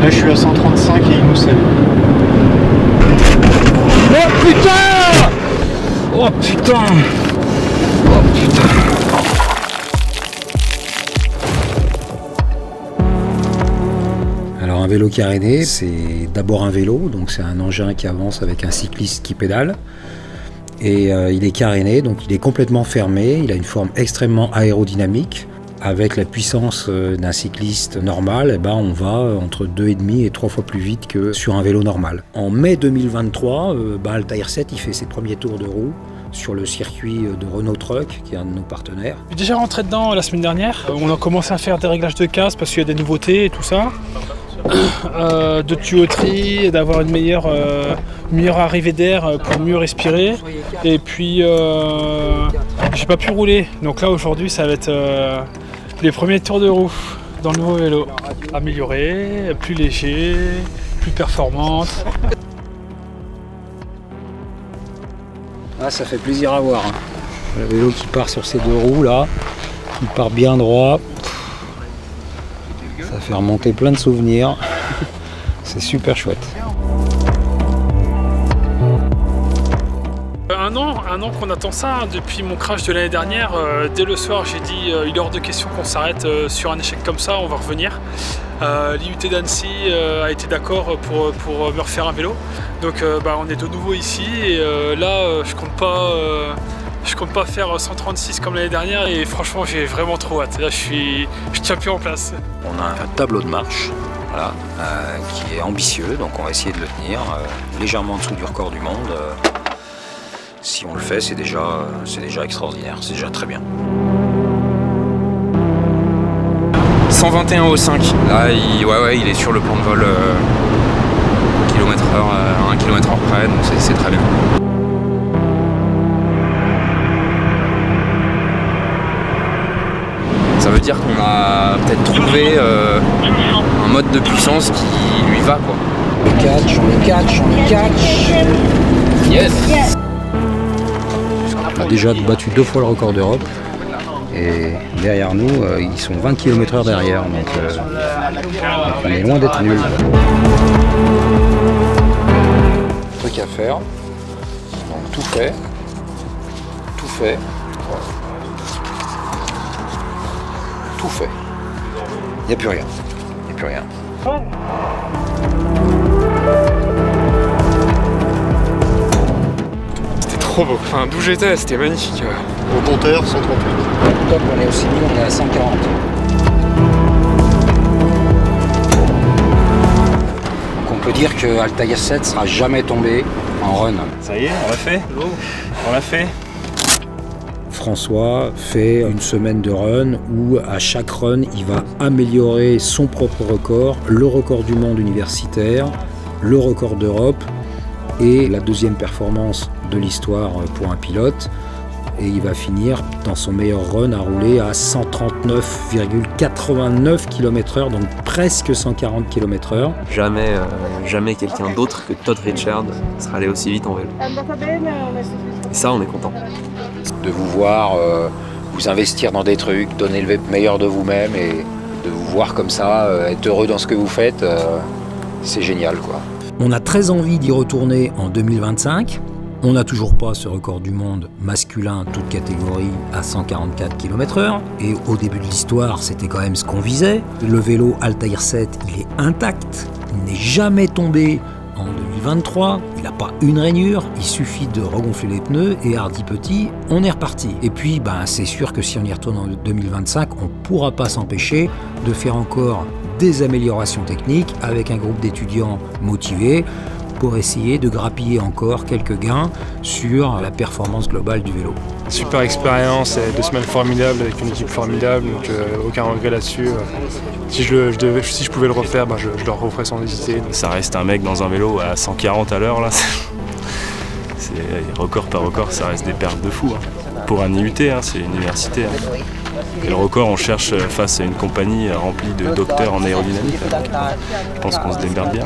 Là je suis à 135 et il nous salue. Oh putain! Oh putain! Oh putain! Alors un vélo caréné, c'est d'abord un vélo, donc c'est un engin qui avance avec un cycliste qui pédale. Et il est caréné, donc il est complètement fermé, il a une forme extrêmement aérodynamique. Avec la puissance d'un cycliste normal, eh ben on va entre 2,5 et 3 fois plus vite que sur un vélo normal. En mai 2023, Altair 7 il fait ses premiers tours de roue sur le circuit de Renault Truck, qui est un de nos partenaires. Je suis déjà rentré dedans la semaine dernière. On a commencé à faire des réglages de casse parce qu'il y a des nouveautés et tout ça. De tuyauterie, d'avoir une meilleure arrivée d'air pour mieux respirer. Et puis j'ai pas pu rouler. Donc là aujourd'hui ça va être les premiers tours de roue dans le nouveau vélo. Amélioré, plus léger, plus performante. Ah, ça fait plaisir à voir. Hein. Le vélo qui part sur ses deux roues là, qui part bien droit. Ça fait remonter plein de souvenirs. C'est super chouette. Un an qu'on attend ça, hein, depuis mon crash de l'année dernière. Dès le soir, j'ai dit il est hors de question qu'on s'arrête sur un échec comme ça, on va revenir. L'IUT d'Annecy a été d'accord pour me refaire un vélo. Donc on est de nouveau ici et là je compte pas faire 136 comme l'année dernière et franchement j'ai vraiment trop hâte. Là je tiens plus en place. On a un tableau de marche voilà, qui est ambitieux, donc on va essayer de le tenir légèrement en dessous du record du monde. Si on le fait, c'est déjà extraordinaire, c'est déjà très bien. 121 au 5. Là, il est sur le plan de vol km/h, à 1 km/h près, donc c'est très bien. Ça veut dire qu'on a peut-être trouvé un mode de puissance qui lui va, quoi. On le catch. Yes. On a déjà battu 2 fois le record d'Europe. Et derrière nous, ils sont 20 km/h derrière, donc on est loin d'être nuls. Truc à faire, donc tout fait, il n'y a plus rien, C'était trop beau, enfin d'où j'étais, c'était magnifique. Au compteur 138. Top, on est aussi mis, on est à 140. Donc on peut dire que Altair 7 sera jamais tombé en run. Ça y est, on l'a fait. On l'a fait. François fait une semaine de run où à chaque run il va améliorer son propre record, le record du monde universitaire, le record d'Europe et la deuxième performance de l'histoire pour un pilote. Et il va finir dans son meilleur run à rouler à 139,89 km/h, donc presque 140 km/h. Jamais quelqu'un d'autre que Todd Richard sera allé aussi vite en vélo. Et ça, on est content. De vous voir vous investir dans des trucs, donner le meilleur de vous-même et de vous voir comme ça, être heureux dans ce que vous faites, c'est génial, quoi. On a très envie d'y retourner en 2025. On n'a toujours pas ce record du monde masculin, toute catégorie, à 144 km/h. Et au début de l'histoire, c'était quand même ce qu'on visait. Le vélo Altair 7, il est intact. Il n'est jamais tombé en 2023. Il n'a pas une rainure. Il suffit de regonfler les pneus et hardi petit, on est reparti. Et puis, c'est sûr que si on y retourne en 2025, on ne pourra pas s'empêcher de faire encore des améliorations techniques avec un groupe d'étudiants motivés pour essayer de grappiller encore quelques gains sur la performance globale du vélo. Super expérience, 2 semaines formidables avec une équipe formidable, donc aucun regret là-dessus. Si je pouvais le refaire, je le referais sans hésiter. Ça reste un mec dans un vélo à 140 à l'heure là. C'est record par record, ça reste des pertes de fou. Hein. Pour un IUT, hein, c'est une université. Hein. Et le record, on cherche face à une compagnie remplie de docteurs en aérodynamique. Donc, je pense qu'on se démerde bien.